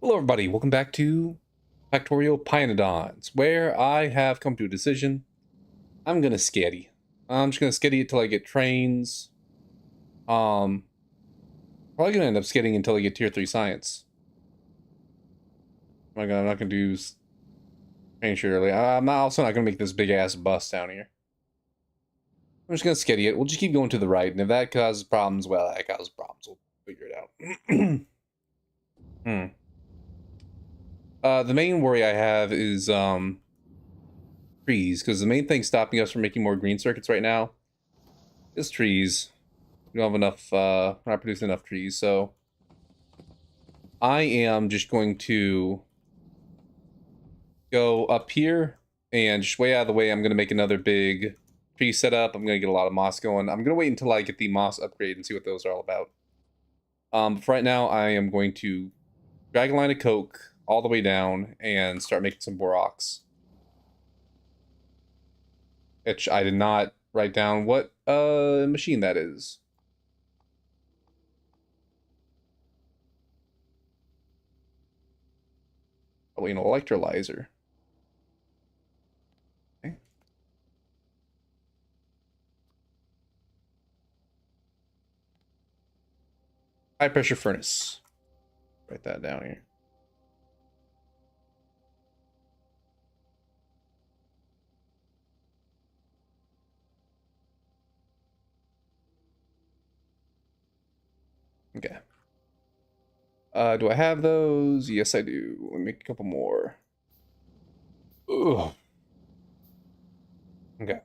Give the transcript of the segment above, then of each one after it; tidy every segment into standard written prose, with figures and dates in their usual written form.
Hello, everybody. Welcome back to Factorio Pyanodons, where I have come to a decision. I'm gonna sketty. I'm just gonna sketty until I get trains. Um, Probably gonna end up sketting until I get tier 3 science. I'm not gonna do train shit early. I'm also not gonna make this big ass bus down here. I'm just gonna sketty it. We'll just keep going to the right, and if that causes problems, well, that causes problems. We'll figure it out. hmm. The main worry I have is trees, because the main thing stopping us from making more green circuits right now is trees. We don't have enough, we're not producing enough trees, so I am just going to go up here and just way out of the way. I'm going to make another big tree setup. I'm going to get a lot of moss going. I'm going to wait until I get the moss upgrade and see what those are all about. For right now, I am going to drag a line of coke all the way down and start making some borox. Which I did not write down what machine that is. Probably an electrolyzer. Okay. High pressure furnace. Write that down here. Okay. Do I have those? Yes, I do. Let me make a couple more. Ugh. Okay.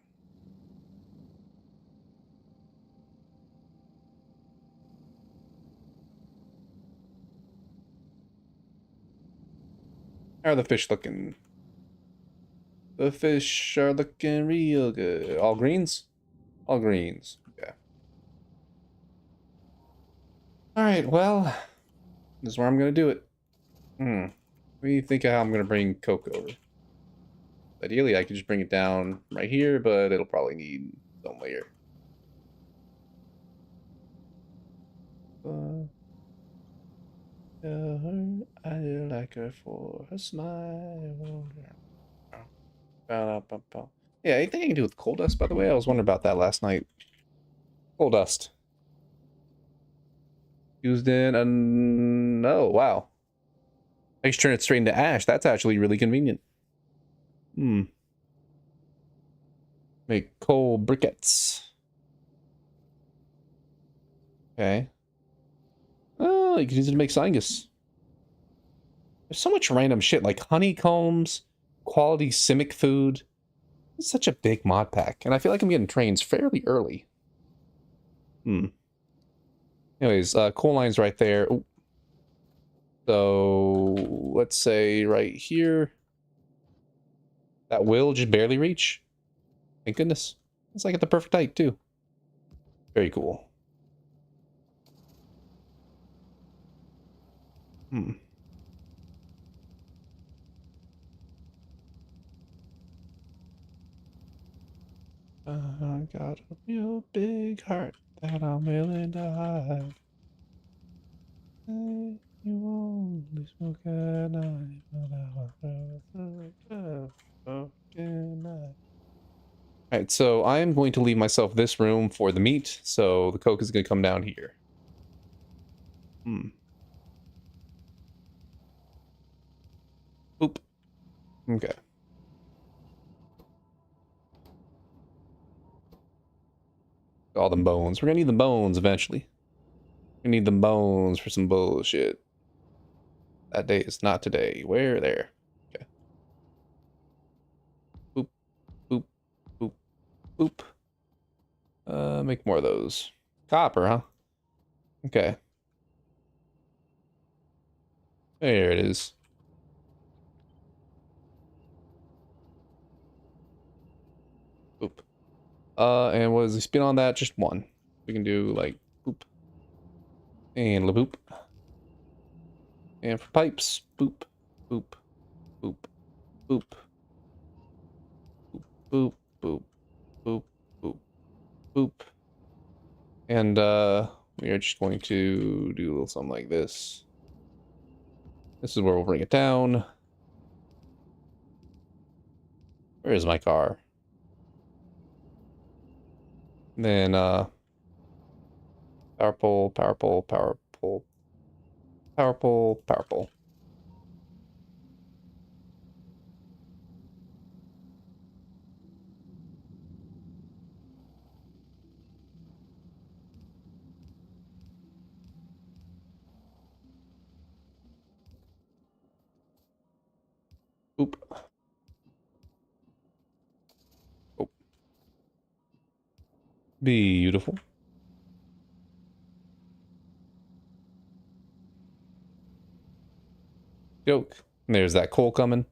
How are the fish looking? The fish are looking real good. All greens? All greens. Okay. Alright, well, this is where I'm gonna do it. What do you think of how I'm gonna bring coke over? Ideally, I could just bring it down right here, but it'll probably need some layer. I like her for her smile. Yeah, anything I can do with coal dust, by the way? I was wondering about that last night. Coal dust. Used in a... Oh, wow. I just turn it straight into ash. That's actually really convenient. Make coal briquettes. Okay. Oh, you can use it to make syngus. There's so much random shit, like honeycombs, quality simic food. It's such a big mod pack, and I feel like I'm getting trains fairly early. Anyways, coal line's right there. Ooh. So, let's say right here. That will just barely reach. Thank goodness. It's like at the perfect height, too. Very cool. I got a real big heart that I'm willing to hide. Hey, you only smoke at night, Alright, so I am going to leave myself this room for the meat, so the coke is going to come down here. Oop. Okay. All them bones. We're gonna need the bones eventually. We need the bones for some bullshit. That day is not today. Where? There. Okay. Boop. Boop. Boop. Boop. Make more of those. Copper, huh? Okay. There it is. Boop. And what is the spin on that? Just one. We can do like boop. And la boop. And for pipes, boop. Boop. Boop. Boop. Boop. Boop. Boop. Boop. Boop. And we are just going to do a little something like this. This is where we'll bring it down. Where is my car? And then, power pole, power pole, power pole, power pole, power pole. Oop. Oh. Beautiful. Joke. And there's that coal coming.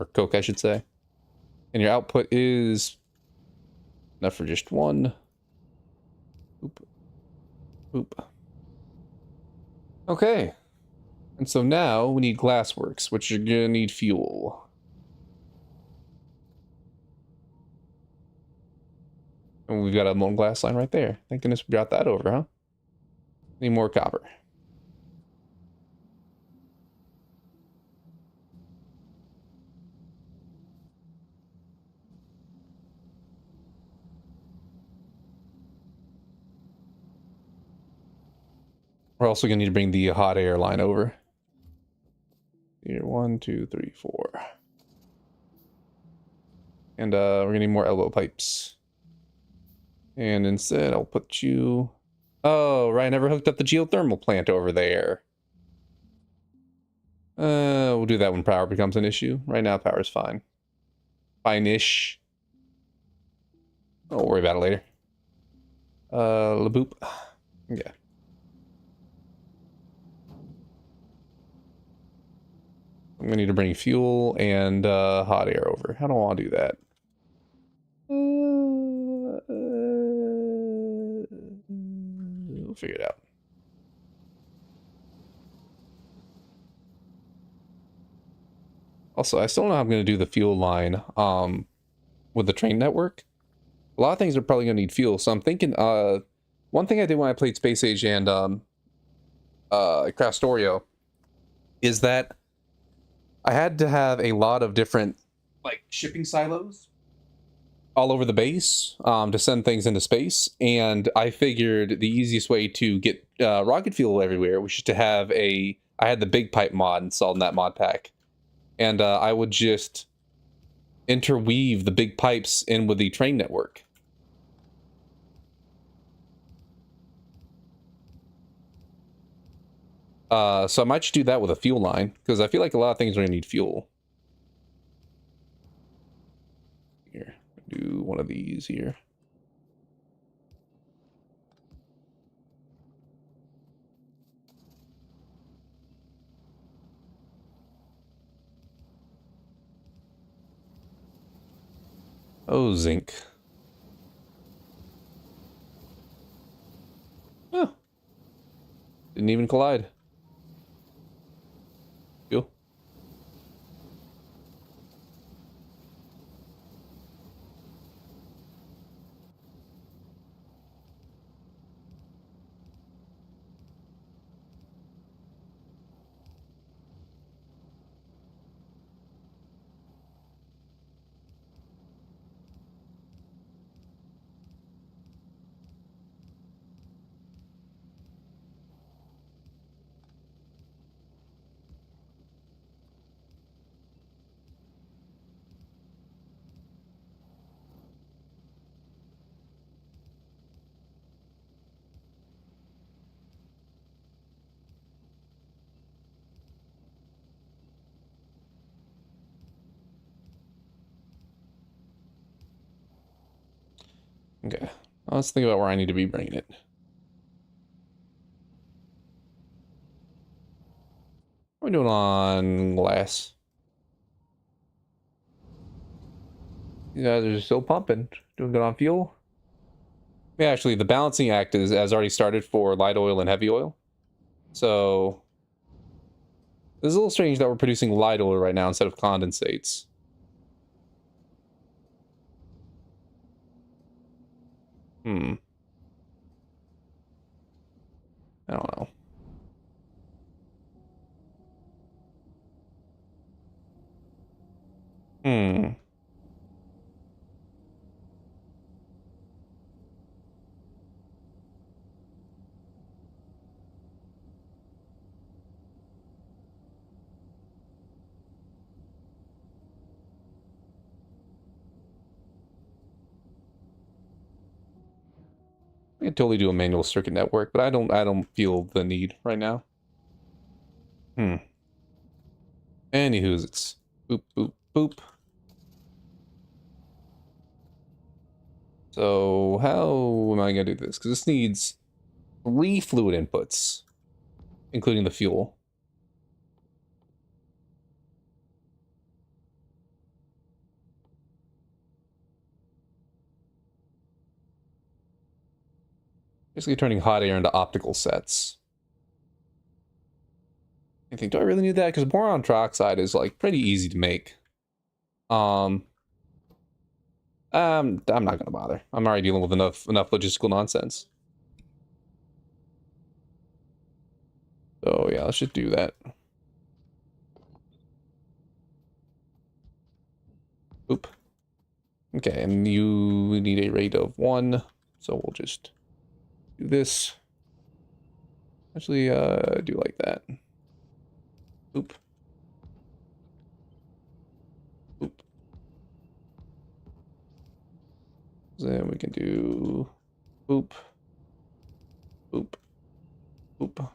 Or coke, I should say. And your output is enough for just one. Oop. Oop. Okay. And so now we need glassworks, which you're gonna need fuel. And we've got a molten glass line right there. Thank goodness we got that over, huh? Need more copper. We're also gonna need to bring the hot air line over. Here, 1, 2, 3, 4. And we're gonna need more elbow pipes. And instead, I'll put you... Oh, right, I never hooked up the geothermal plant over there. We'll do that when power becomes an issue. Right now, power's fine. Fine-ish. Don't worry about it later. Laboop. Yeah. I'm gonna need to bring fuel and hot air over. How do I want to do that? We'll figure it out. Also, I still don't know how I'm going to do the fuel line with the train network. A lot of things are probably going to need fuel, so I'm thinking one thing I did when I played Space Age and Factorio is that I had to have a lot of different like shipping silos all over the base to send things into space, and I figured the easiest way to get rocket fuel everywhere was just to have I had the big pipe mod installed in that mod pack, and I would just interweave the big pipes in with the train network. So I might just do that with a fuel line, because I feel like a lot of things are going to need fuel. Here, do one of these here. Oh, zinc. Oh, didn't even collide. Fuel. Okay, let's think about where I need to be bringing it. What are we doing on glass? You guys are still pumping. Doing good on fuel? Yeah, actually, the balancing act has already started for light oil and heavy oil. So, it's a little strange that we're producing light oil right now instead of condensates. I don't know. I could totally do a manual circuit network, but I don't feel the need right now. Anywho's it's boop boop boop. So how am I gonna do this? Because this needs 3 fluid inputs, including the fuel. Basically turning hot air into optical sets. I think, do I really need that? Because boron trioxide is like pretty easy to make. I'm not gonna bother. I'm already dealing with enough logistical nonsense. So yeah, let's just do that. Oop. Okay, and you need a rate of 1, so we'll just do this. Actually, do like that. Oop. Oop. Then we can do boop. Boop. Boop.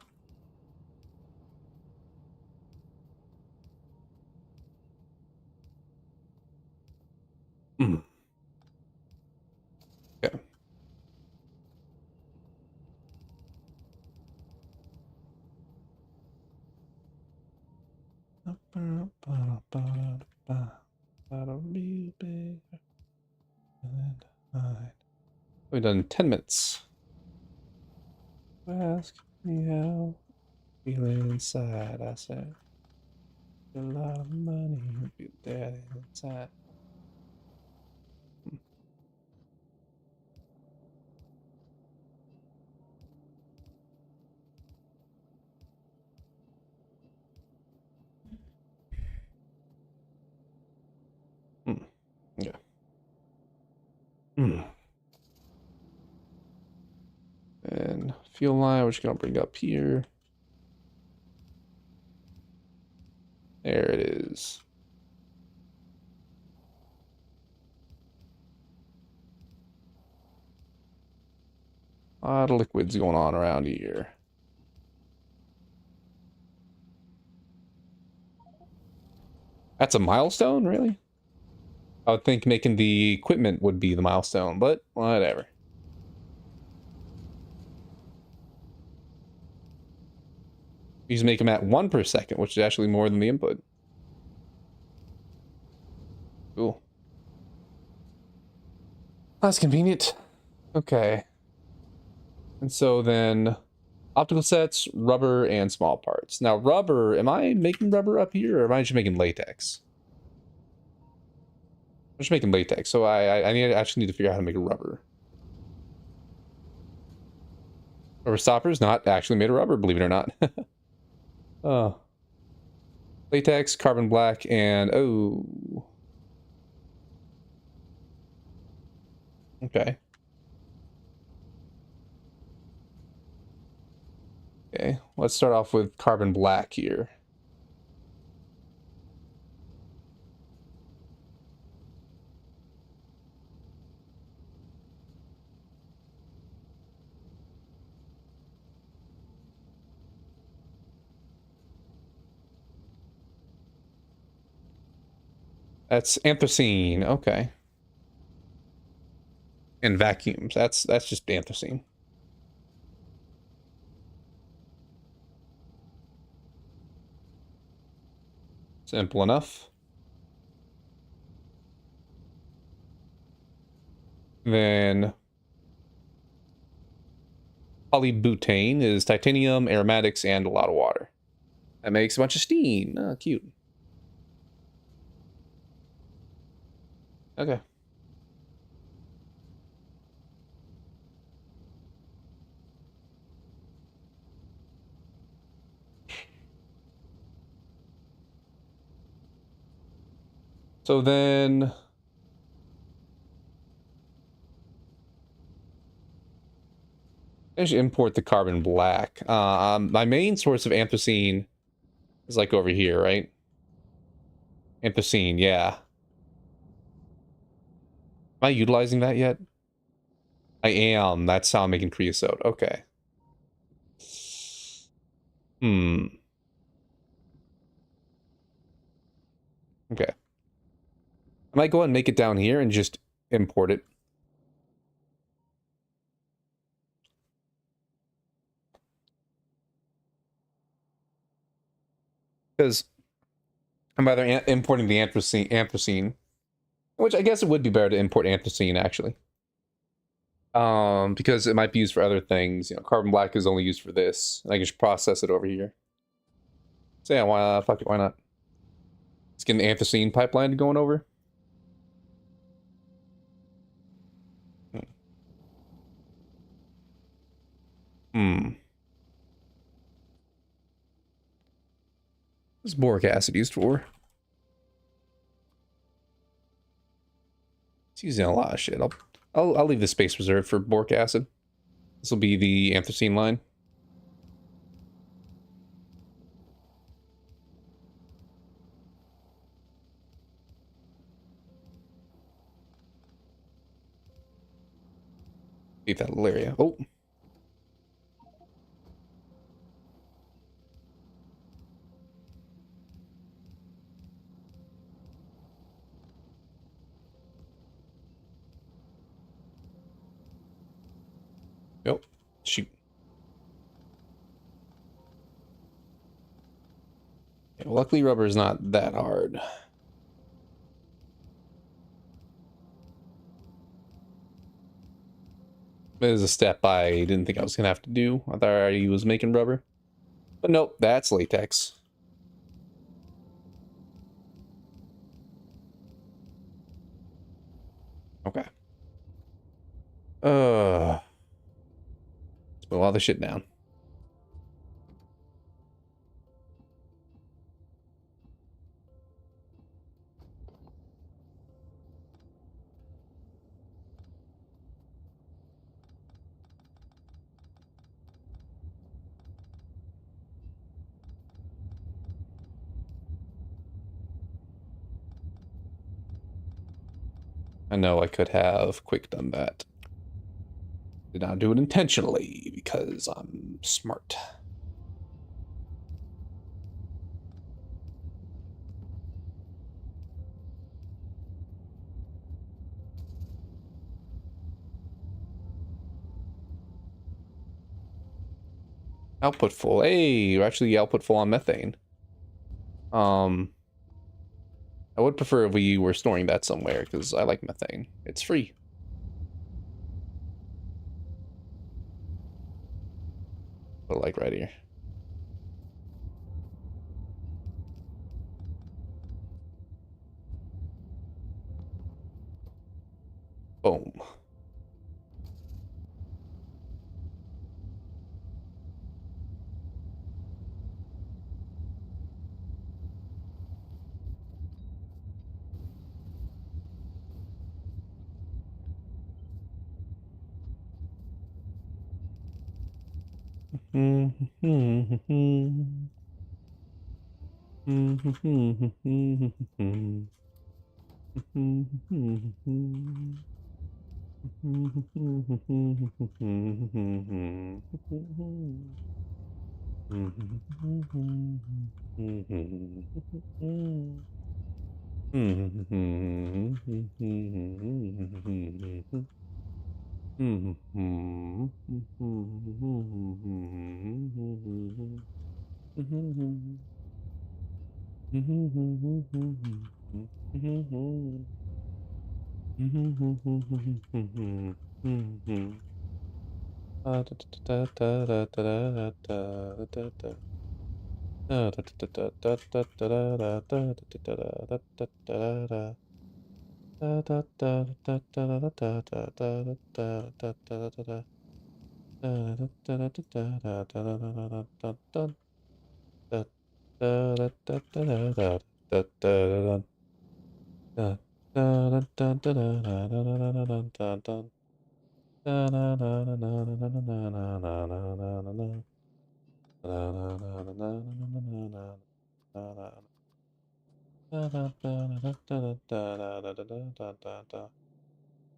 Okay. We've done 10 minutes. Ask me how feeling inside. I said a lot of money would be dead inside. Yeah. And fuel line, we're just gonna bring up here. There it is. A lot of liquids going on around here. That's a milestone, really? I would think making the equipment would be the milestone, but whatever. You just make them at 1 per second, which is actually more than the input. Cool. That's convenient. Okay. And so then optical sets, rubber, and small parts. Now rubber, am I making rubber up here or am I just making latex? I'm just making latex, so I actually need to figure out how to make a rubber. Rubber stoppers, not actually made of rubber, believe it or not. Oh. Latex, carbon black, and oh. Okay. Okay, let's start off with carbon black here. That's anthracene, okay. And vacuums, that's just anthracene. Simple enough. Then polybutane is titanium, aromatics, and a lot of water. That makes a bunch of steam. Oh, cute. Okay. So then I should import the carbon black. My main source of anthracene is like over here, right? Anthracene, yeah. Am I utilizing that yet? I am. That's how I'm making creosote. Okay. Hmm. Okay. I might go ahead and make it down here and just import it. Because I'm either importing the anthracene, which I guess it would be better to import anthracene, actually. Because it might be used for other things. You know, carbon black is only used for this. And I can just process it over here. So yeah, why, fuck it, why not? Let's get an anthracene pipeline going over. Hmm. What's boric acid used for? It's using a lot of shit. I'll leave the space reserved for boric acid. This will be the anthracene line. Leave that little area. Oh. Yep. Shoot. Yeah, luckily rubber is not that hard. It is a step I didn't think I was gonna have to do. I thought I already was making rubber. But nope, that's latex. Okay. Let's put all the shit down. I know I could have quick done that. Did not do it intentionally because I'm smart. Output full. Hey, you're actually output full on methane. Um, I would prefer if we were storing that somewhere because I like methane. It's free. Put it like right here. Boom.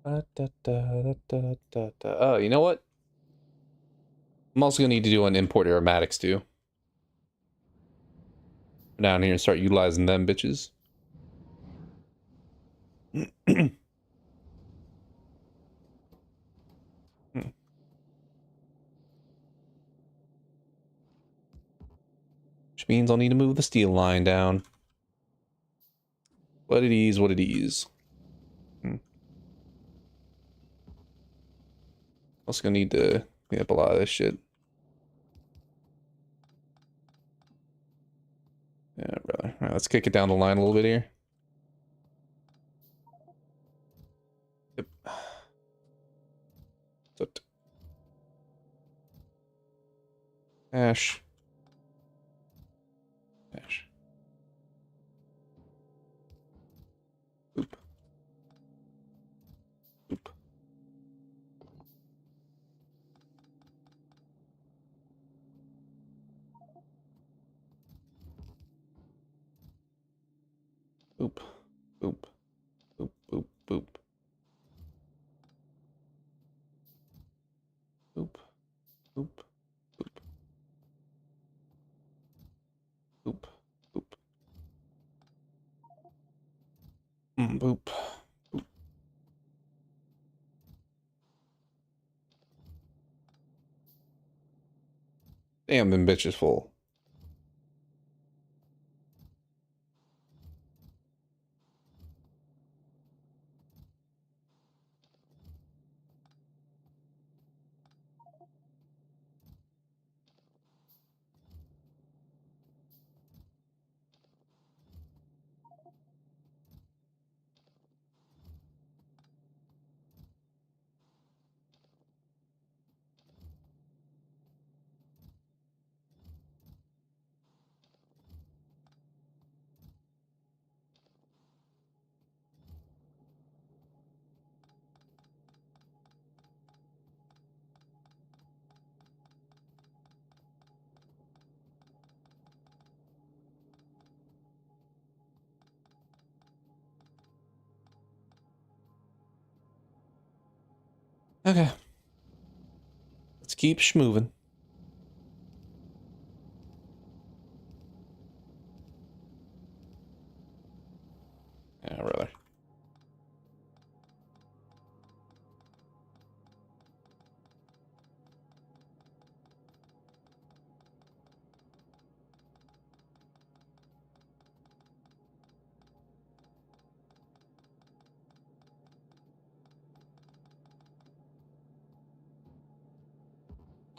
Oh, you know what? I'm also gonna need to do an import aromatics too. Down here and start utilizing them bitches. Which means I'll need to move the steel line down. What it is, what it is. Also gonna need to clean up a lot of this shit. Yeah, brother. Alright, let's kick it down the line a little bit here. Yep. Ash. Ash. Oop. Oop. Oop. Oop. Oop. Oop. Oop. Oop. Oop. Oop. Oop. Oop. Boop. Boop. Damn, them bitches full. Okay. Let's keep schmoving. Yeah, brother.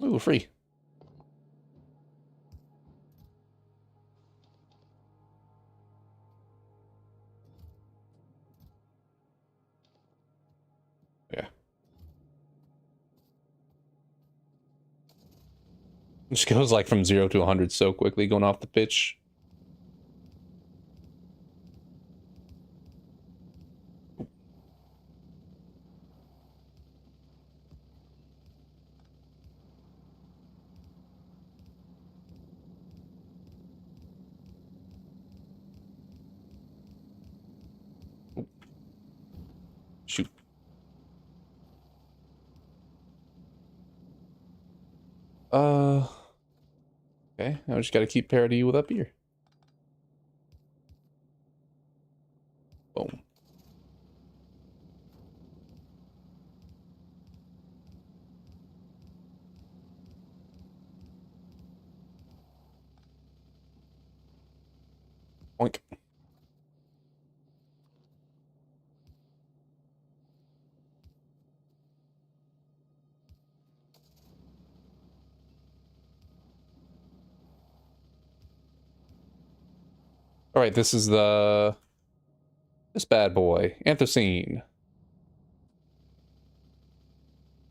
Ooh, free. Yeah. It just goes like from 0 to 100 so quickly going off the pitch. Shoot. Okay, I just gotta keep parity with up here. Boom. Oink. Alright, this is this bad boy. Anthracene.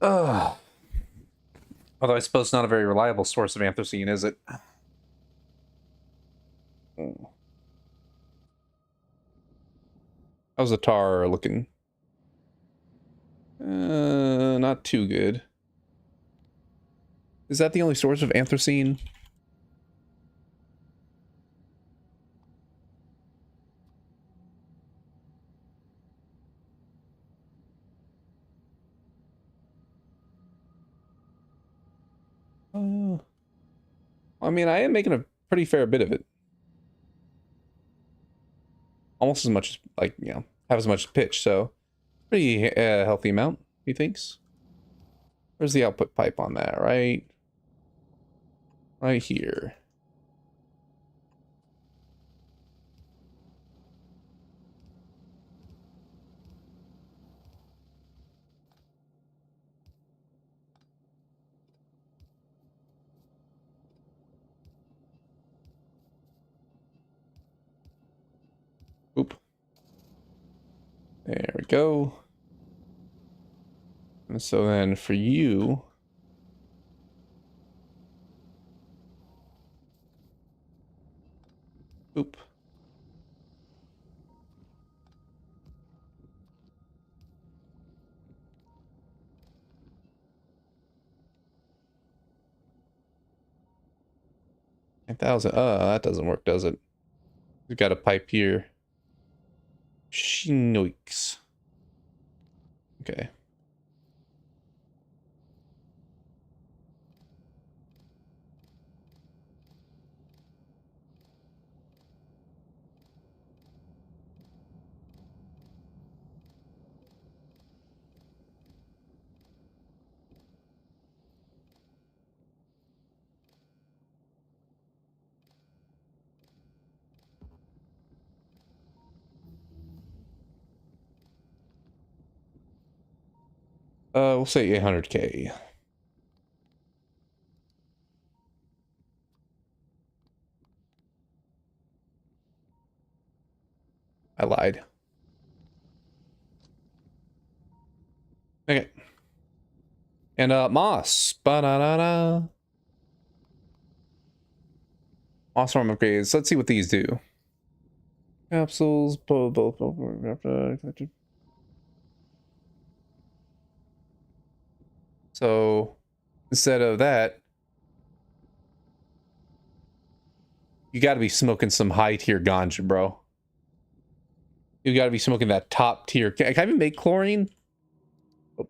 Ugh. Although I suppose it's not a very reliable source of anthracene, is it? How's the tar looking? Not too good. Is that the only source of anthracene? I mean, I am making a pretty fair bit of it. Almost as much as, like, you know, have as much pitch, so pretty healthy amount, he thinks. Where's the output pipe on that? Right here. Oop. There we go. And so then for you, oop. That doesn't work, does it? We've got a pipe here. Shinoiks. Okay. We'll say 800K. I lied. Okay. And moss. Ba-da-da-da. Moss farm upgrades. Let's see what these do. Capsules. Both. So instead of that, you got to be smoking some high tier ganja, bro. You got to be smoking that top tier. Can I even make chlorine? Oh.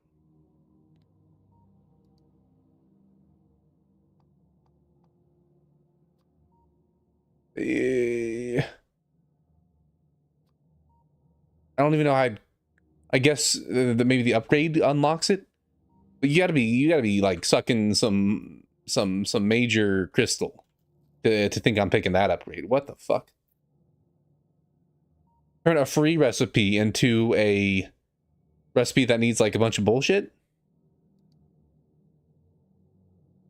I don't even know how. I guess maybe the upgrade unlocks it. But you gotta be like sucking some major crystal to think I'm picking that upgrade. What the fuck? Turn a free recipe into a recipe that needs like a bunch of bullshit.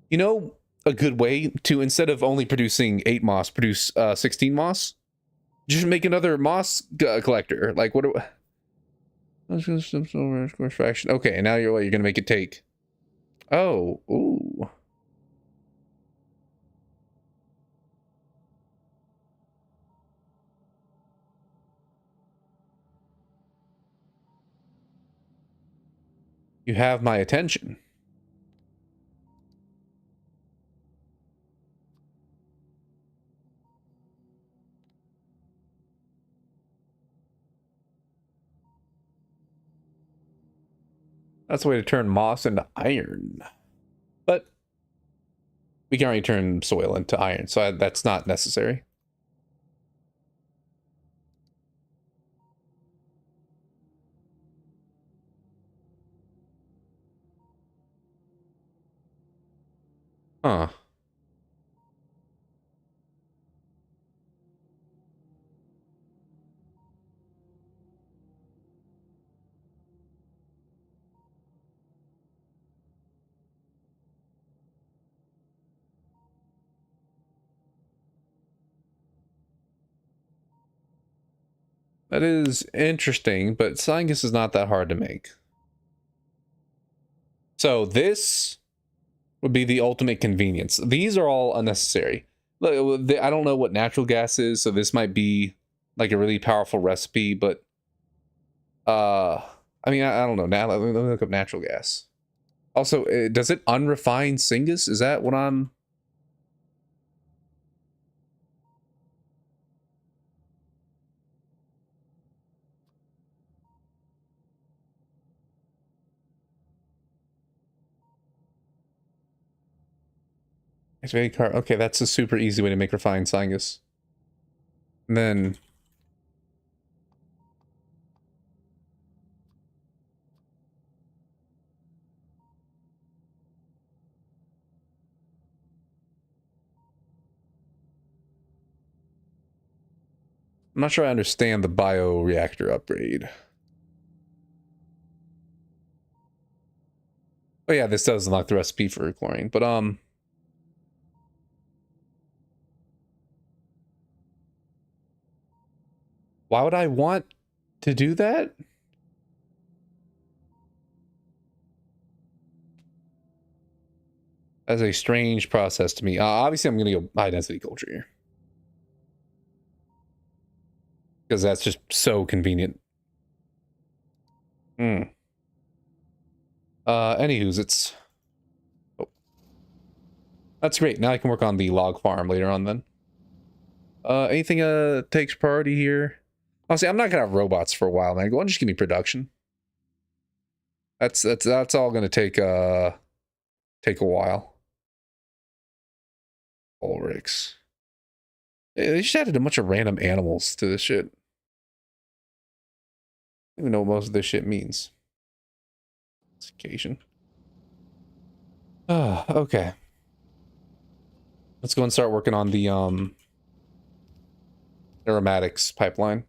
You know, a good way to, instead of only producing 8 moss, produce 16 moss. Just make another moss collector. Like what? Fraction. Okay, now you're gonna make it take. Oh, ooh. You have my attention. That's a way to turn moss into iron. But we can already turn soil into iron, so that's not necessary. Huh. That is interesting, but Syngus is not that hard to make. So this would be the ultimate convenience. These are all unnecessary. Look, I don't know what natural gas is, so this might be like a really powerful recipe, but I mean, I don't know. Now let me look up natural gas. Also, does it unrefined Syngus? Is that what I'm... Activate card. Okay, that's a super easy way to make refined Syngus. And then... I'm not sure I understand the bioreactor upgrade. Oh yeah, this does unlock the recipe for chlorine, but why would I want to do that? That's a strange process to me. Obviously, I'm going to go high density culture here. Because that's just so convenient. Hmm. Anywho's, it's... Oh. That's great. Now I can work on the log farm later on then. Anything takes priority here? Honestly, I'm not gonna have robots for a while, man. Go on, just give me production. That's all gonna take a while. Ulrichs. They just added a bunch of random animals to this shit. I don't even know what most of this shit means. It's occasion. Okay. Let's go and start working on the aromatics pipeline.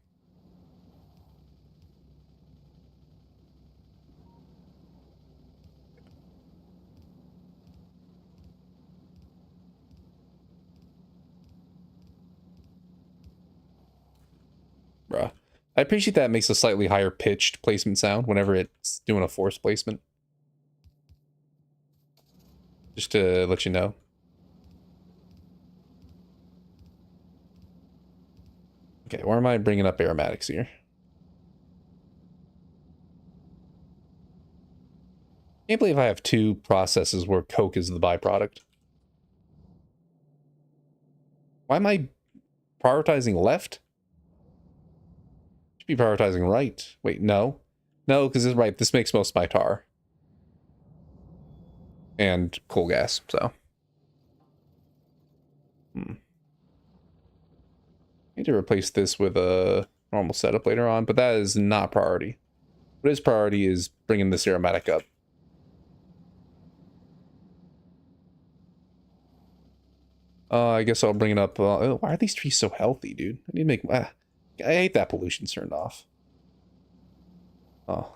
Bruh. I appreciate that it makes a slightly higher pitched placement sound whenever it's doing a force placement. Just to let you know. Okay, where am I bringing up aromatics here? Can't believe I have two processes where coke is the byproduct. Why am I prioritizing left? Should be prioritizing right. Wait, no. No, because it's right. This makes most of my tar. And coal gas, so. Need to replace this with a normal setup later on, but that is not priority. What is priority is bringing this aromatic up. I guess I'll bring it up. Why are these trees so healthy, dude? I need to make... I hate that pollution turned off. Oh.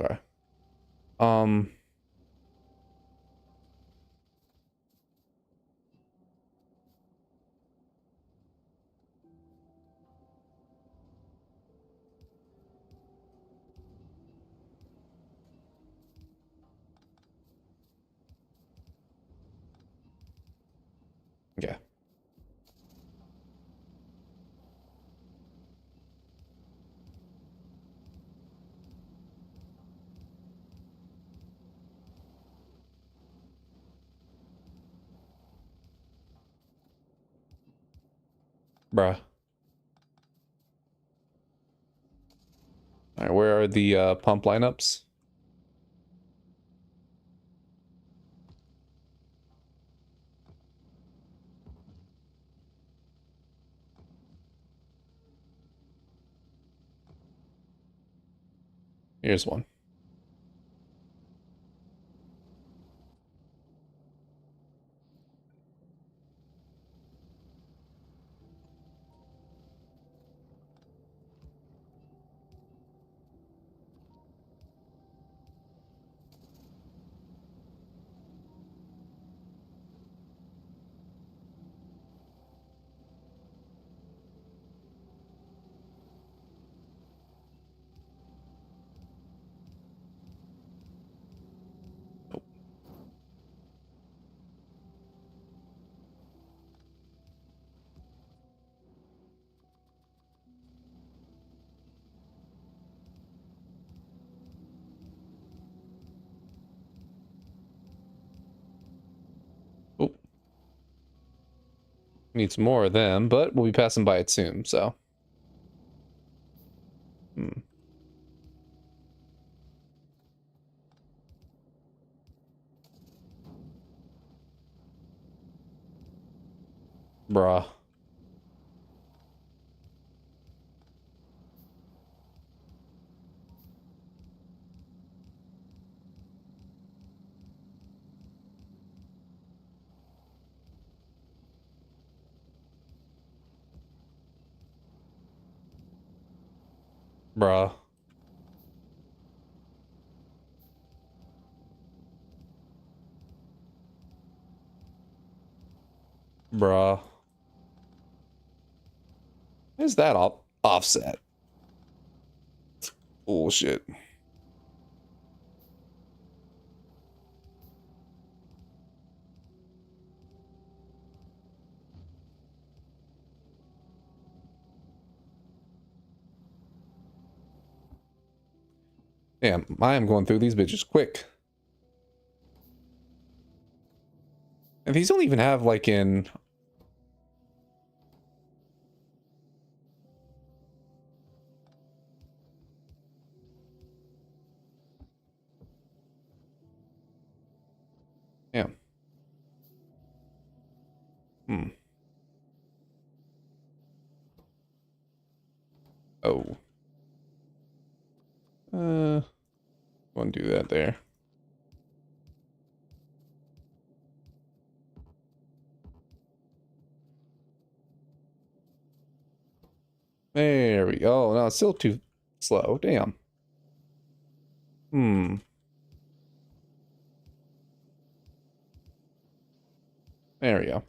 Sorry. Yeah. Bruh. Alright, where are the pump lineups? Here's one. Oh. Need some more of them, but we'll be passing by it soon, so. Bruh. Bruh. Bruh. Is that offset? Bullshit. Damn, I am going through these bitches quick. And these don't even have like in... Damn. Hmm. Oh. Won't do that there. There we go. No, it's still too slow. Damn. Hmm. There we go.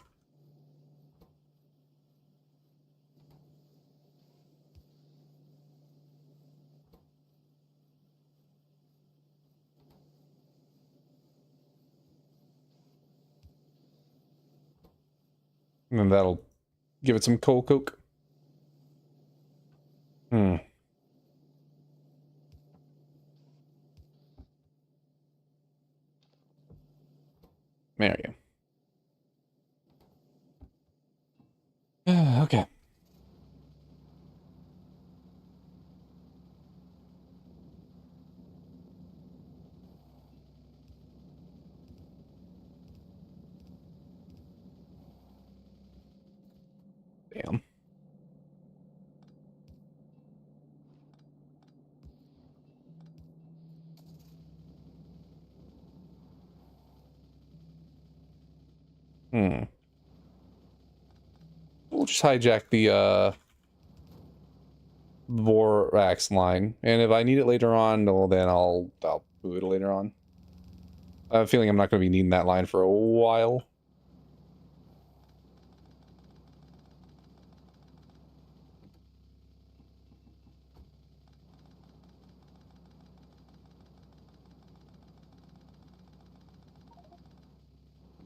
And then that'll give it some cold coke. Hmm. There we go. Okay. Damn. Hmm. We'll just hijack the Vorax line, and if I need it later on, well, then I'll move it later on. I have a feeling I'm not going to be needing that line for a while.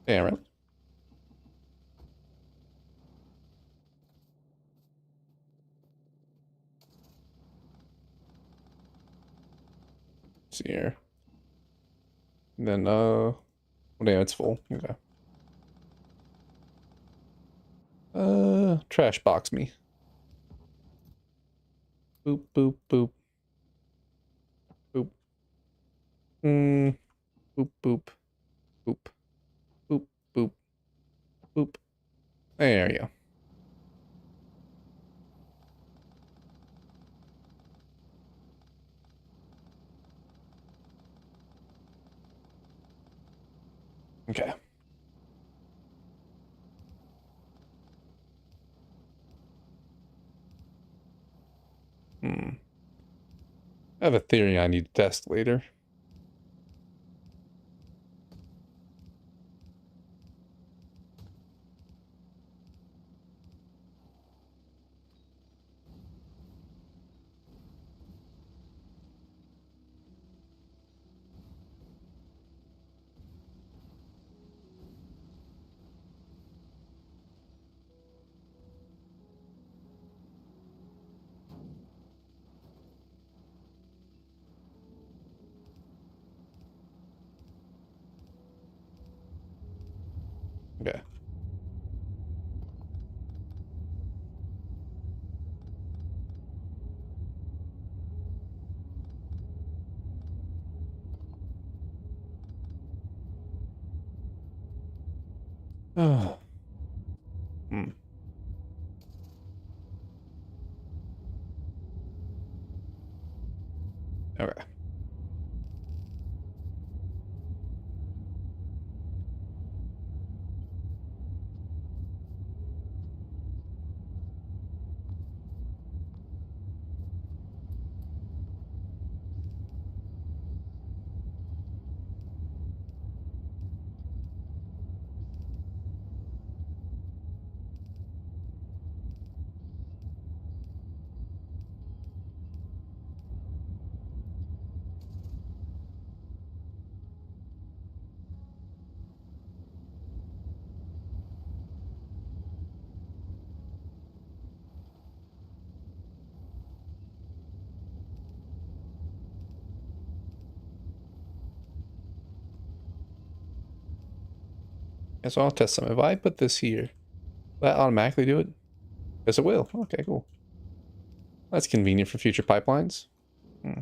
Damn it. See here. And then, oh damn, it's full. Okay. Trash box me. Boop, boop, boop. Boop. Boop, boop. Boop. Boop, boop. Boop. There you go. Okay. Hmm. I have a theory I need to test later. Okay. Oh. Hmm. Yeah, so I'll test some. If I put this here, will that automatically do it? Yes, it will. Okay, cool. That's convenient for future pipelines. Hmm.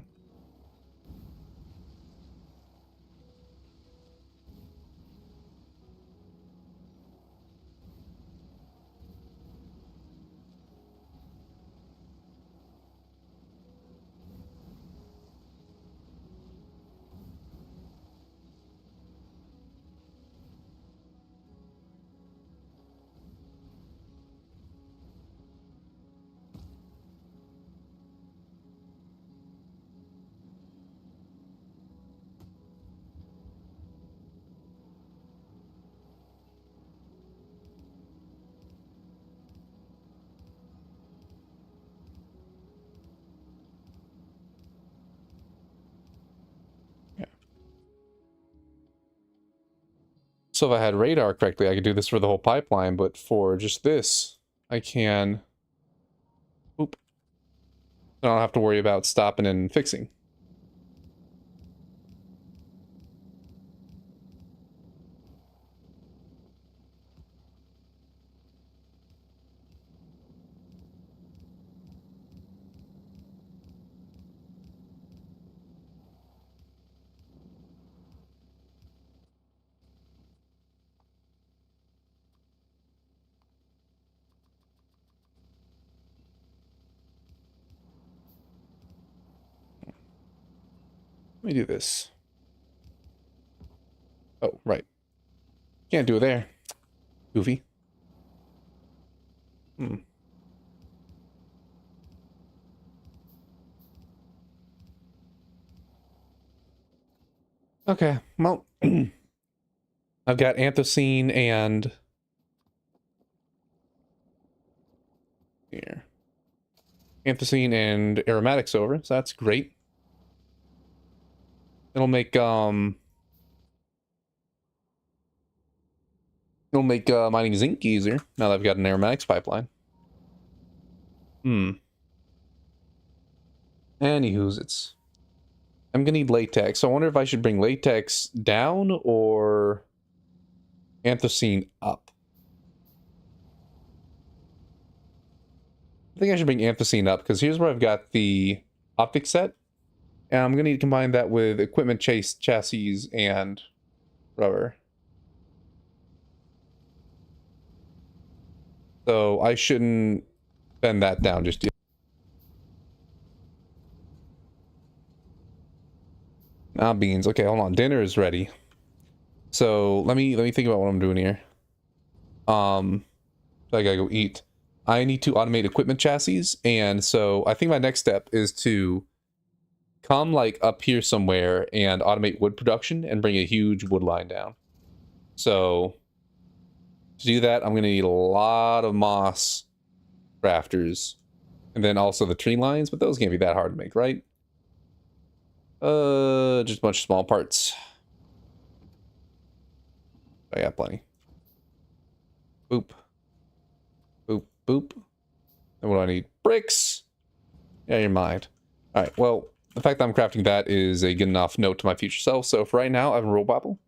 Yeah. So if I had radar correctly, I could do this for the whole pipeline, but for just this, I can... Oop. I don't have to worry about stopping and fixing. Let me do this. Oh, right. Can't do it there. Goofy. Hmm. Okay, well... I've got Anthocene and... Here. Anthocene and aromatics over, so that's great. It'll make, It'll make mining zinc easier, now that I've got an aromatics pipeline. Hmm. Anywho's, I'm gonna need latex, so I wonder if I should bring latex down or Anthocene up. I think I should bring Anthocene up, because here's where I've got the optic set. And I'm gonna need to combine that with equipment chassis and rubber. So I shouldn't bend that down just yet. Ah, beans. Okay, hold on. Dinner is ready. So let me think about what I'm doing here. I gotta go eat. I need to automate equipment chassis, and so I think my next step is to come like up here somewhere and automate wood production and bring a huge wood line down. So to do that, I'm gonna need a lot of moss rafters, and then also the tree lines, but those can't be that hard to make, right? Just a bunch of small parts. I got plenty. Boop. Boop, boop. And what do I need? Bricks! Yeah, you're mine. Alright, well, the fact that I'm crafting that is a good enough note to my future self, so for right now, I've been Roll Bobble.